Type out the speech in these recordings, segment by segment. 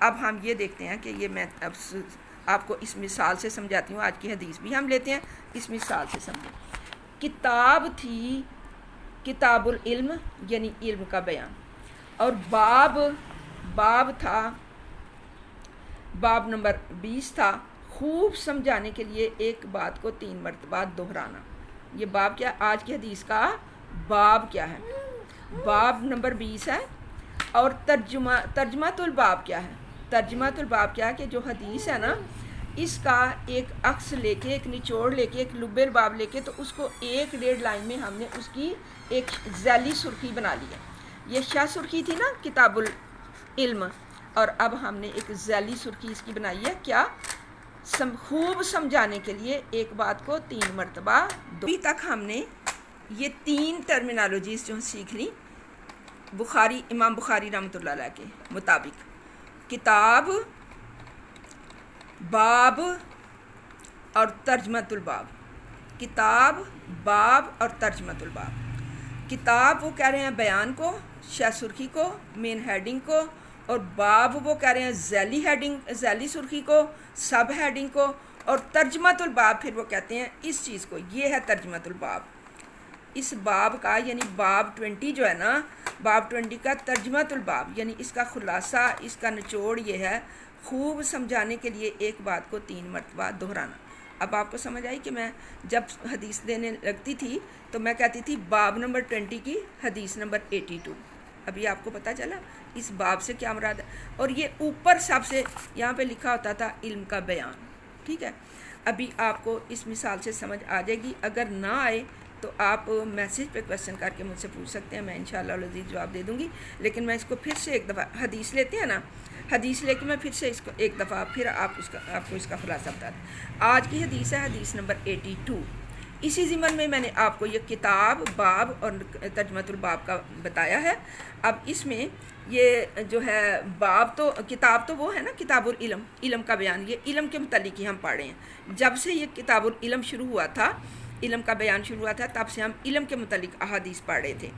اب ہم یہ دیکھتے ہیں کہ یہ میں اب آپ کو اس مثال سے سمجھاتی ہوں. آج کی حدیث بھی ہم لیتے ہیں, اس مثال سے سمجھیں. کتاب تھی کتاب العلم یعنی علم کا بیان, اور باب تھا, باب نمبر 20 تھا خوب سمجھانے کے لیے ایک بات کو 3 مرتبہ دہرانا. یہ باب کیا, آج کی حدیث کا باب کیا ہے؟ باب نمبر 20 ہے. اور ترجمہ الباب کیا ہے؟ ترجمہ الباب کیا ہے کہ جو حدیث ہے نا, اس کا ایک عکس لے کے, ایک نچوڑ لے کے, ایک لب الباب لے کے, تو اس کو 1-1.5 لائن میں ہم نے اس کی ایک ذیلی سرخی بنا لی ہے. یہ شاہ سرخی تھی نا کتاب العلم, اور اب ہم نے ایک ذیلی سرخی اس کی بنائی ہے. کیا؟ خوب سمجھانے کے لیے ایک بات کو 3 مرتبہ. ابھی تک ہم نے یہ 3 ٹرمینالوجیز جو سیکھ لی امام بخاری رحمۃ اللہ علیہ کے مطابق. کتاب, باب اور ترجمۃ الباب. کتاب, باب اور ترجمۃ الباب. کتاب وہ کہہ رہے ہیں بیان کو, شاہ سرخی کو, مین ہیڈنگ کو, اور باب وہ کہہ رہے ہیں ذیلی سرخی کو, سب ہیڈنگ کو, اور ترجمۃ الباب پھر وہ کہتے ہیں اس چیز کو. یہ ہے ترجمۃ الباب. اس باب کا یعنی باب 20 جو ہے نا, باب 20 کا ترجمۃ الباب یعنی اس کا خلاصہ, اس کا نچوڑ یہ ہے خوب سمجھانے کے لیے ایک بات کو 3 مرتبہ دہرانا. اب آپ کو سمجھ آئی کہ میں جب حدیث دینے لگتی تھی تو میں کہتی تھی باب نمبر 20 کی حدیث نمبر 82. ابھی آپ کو پتہ چلا اس باب سے کیا مراد ہے. اور یہ اوپر سب سے یہاں پہ لکھا ہوتا تھا علم کا بیان. ٹھیک ہے, ابھی آپ کو اس مثال سے سمجھ آ جائے گی. اگر نہ آئے تو آپ میسیج پہ کویسچن کر کے مجھ سے پوچھ سکتے ہیں, میں انشاءاللہ العزیز جواب دے دوں گی. لیکن میں اس کو پھر سے ایک دفعہ حدیث لیتے ہیں نا, حدیث لے کے میں پھر سے اس کو ایک دفعہ پھر آپ کو اس کا خلاصہ بتا دیں. آج کی حدیث ہے حدیث نمبر 82. اسی ضمن میں نے آپ کو یہ کتاب, باب اور ترجمۃ الباب کا بتایا ہے. اب اس میں یہ جو ہے باب تو, کتاب تو وہ ہے نا کتاب العلم, علم کا بیان. یہ علم کے متعلق ہی ہم پڑھ رہے ہیں. جب سے یہ کتاب العلم شروع ہوا تھا, علم کا بیان شروع ہوا تھا, تب سے ہم علم کے متعلق احادیث پڑھ رہے تھے.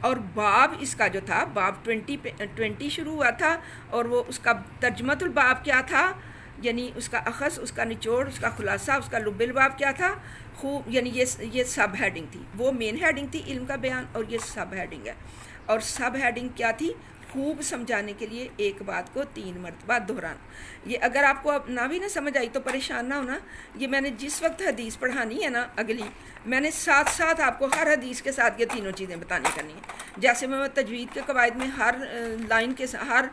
اور باب اس کا جو تھا باب 20 شروع ہوا تھا, اور وہ اس کا ترجمۃ الباب کیا تھا یعنی اس کا اخذ, اس کا نچوڑ, اس کا خلاصہ, اس کا لب الباب کیا تھا خوب, یعنی یہ سب ہیڈنگ تھی. وہ مین ہیڈنگ تھی علم کا بیان, اور یہ سب ہیڈنگ ہے. اور سب ہیڈنگ کیا تھی؟ خوب سمجھانے کے لیے ایک بات کو 3 مرتبہ دہرانا. یہ اگر آپ کو اب نہ بھی نہ سمجھ آئی تو پریشان نہ ہونا. یہ میں نے جس وقت حدیث پڑھانی ہے نا اگلی, میں نے ساتھ ساتھ آپ کو ہر حدیث کے ساتھ یہ تینوں چیزیں بتانی کرنی ہیں. جیسے میں تجوید کے قواعد میں ہر لائن کے ہر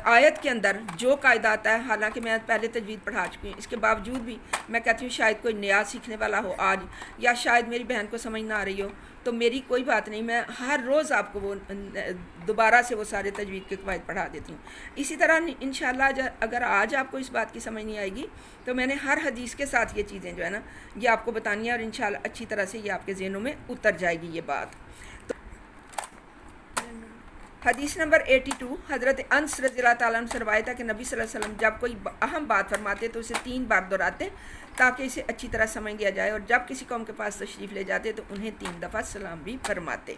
آیت کے اندر جو قاعدہ آتا ہے, حالانکہ میں پہلے تجوید پڑھا چکی ہوں, اس کے باوجود بھی میں کہتی ہوں شاید کوئی نیا سیکھنے والا ہو آج, یا شاید میری بہن کو سمجھ نہ آ رہی ہو, تو میری کوئی بات نہیں, میں ہر روز آپ کو وہ دوبارہ سے وہ سارے تجوید کے قواعد پڑھا دیتی ہوں. اسی طرح انشاءاللہ اگر آج آپ کو اس بات کی سمجھ نہیں آئے گی تو میں نے ہر حدیث کے ساتھ یہ چیزیں جو ہے نا یہ آپ کو بتانی ہے, اور انشاءاللہ اچھی طرح سے یہ آپ کے ذہنوں میں اتر جائے گی یہ بات. حدیث نمبر 82. حضرت انس رضی اللہ تعالیٰ عنہ سے روایت ہے کہ نبی صلی اللہ علیہ وسلم جب کوئی اہم بات فرماتے تو اسے 3 بار دہراتے تاکہ اسے اچھی طرح سمجھ لیا جائے, اور جب کسی قوم کے پاس تشریف لے جاتے تو انہیں 3 دفعہ سلام بھی فرماتے.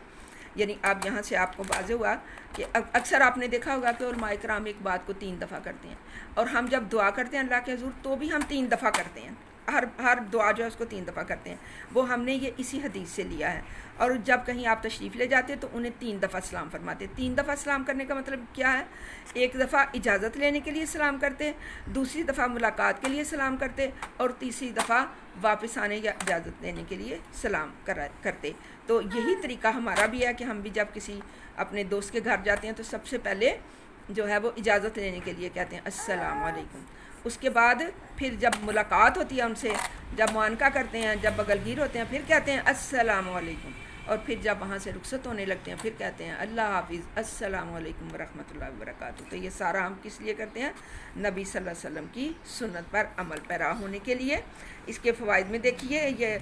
یعنی اب یہاں سے آپ کو واضح ہوا کہ اکثر آپ نے دیکھا ہوگا کہ علماء کرام ایک بات کو 3 دفعہ کرتے ہیں, اور ہم جب دعا کرتے ہیں اللہ کے حضور تو بھی ہم 3 دفعہ کرتے ہیں. ہر دعا جو ہے اس کو 3 دفعہ کرتے ہیں. وہ ہم نے یہ اسی حدیث سے لیا ہے. اور جب کہیں آپ تشریف لے جاتے تو انہیں 3 دفعہ سلام فرماتے. 3 دفعہ سلام کرنے کا مطلب کیا ہے؟ ایک دفعہ اجازت لینے کے لیے سلام کرتے, دوسری دفعہ ملاقات کے لیے سلام کرتے, اور تیسری دفعہ واپس آنے یا اجازت لینے کے لیے سلام کرتے. تو یہی طریقہ ہمارا بھی ہے کہ ہم بھی جب کسی اپنے دوست کے گھر جاتے ہیں تو سب سے پہلے جو ہے وہ اجازت لینے کے لیے کہتے ہیں السلام علیکم. اس کے بعد پھر جب ملاقات ہوتی ہے ان سے, جب معانقہ کرتے ہیں, جب بغلگیر ہوتے ہیں, پھر کہتے ہیں السلام علیکم. اور پھر جب وہاں سے رخصت ہونے لگتے ہیں پھر کہتے ہیں اللہ حافظ, السلام علیکم ورحمۃ اللہ وبرکاتہ. تو یہ سارا ہم کس لیے کرتے ہیں؟ نبی صلی اللہ علیہ وسلم کی سنت پر عمل پیرا ہونے کے لیے. اس کے فوائد میں دیکھیے, یہ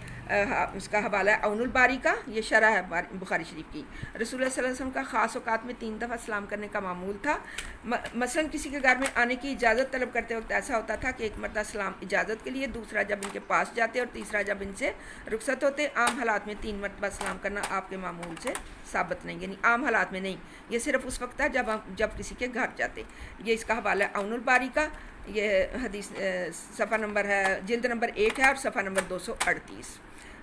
اس کا حوالہ ہے عون الباری کا, یہ شرح ہے بخاری شریف کی. رسول اللہ صلی اللہ علیہ وسلم کا خاص اوقات میں 3 دفعہ سلام کرنے کا معمول تھا. مثلا کسی کے گھر میں آنے کی اجازت طلب کرتے وقت ایسا ہوتا تھا کہ ایک مرتبہ سلام اجازت کے لیے, دوسرا جب ان کے پاس جاتے, اور تیسرا جب ان سے رخصت ہوتے. عام حالات میں 3 مرتبہ سلام کرنے کرنا آپ کے معمول سے ثابت نہیں، یعنی عام حالات میں نہیں، یہ صرف اس وقت ہے جب کسی کے گھر جاتے۔ یہ اس کا حوالہ ہے عون الباری کا، یہ حدیث صفحہ نمبر ہے، جلد نمبر 1 ہے اور صفحہ نمبر 238۔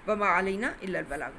وما علینا الا البلاغ۔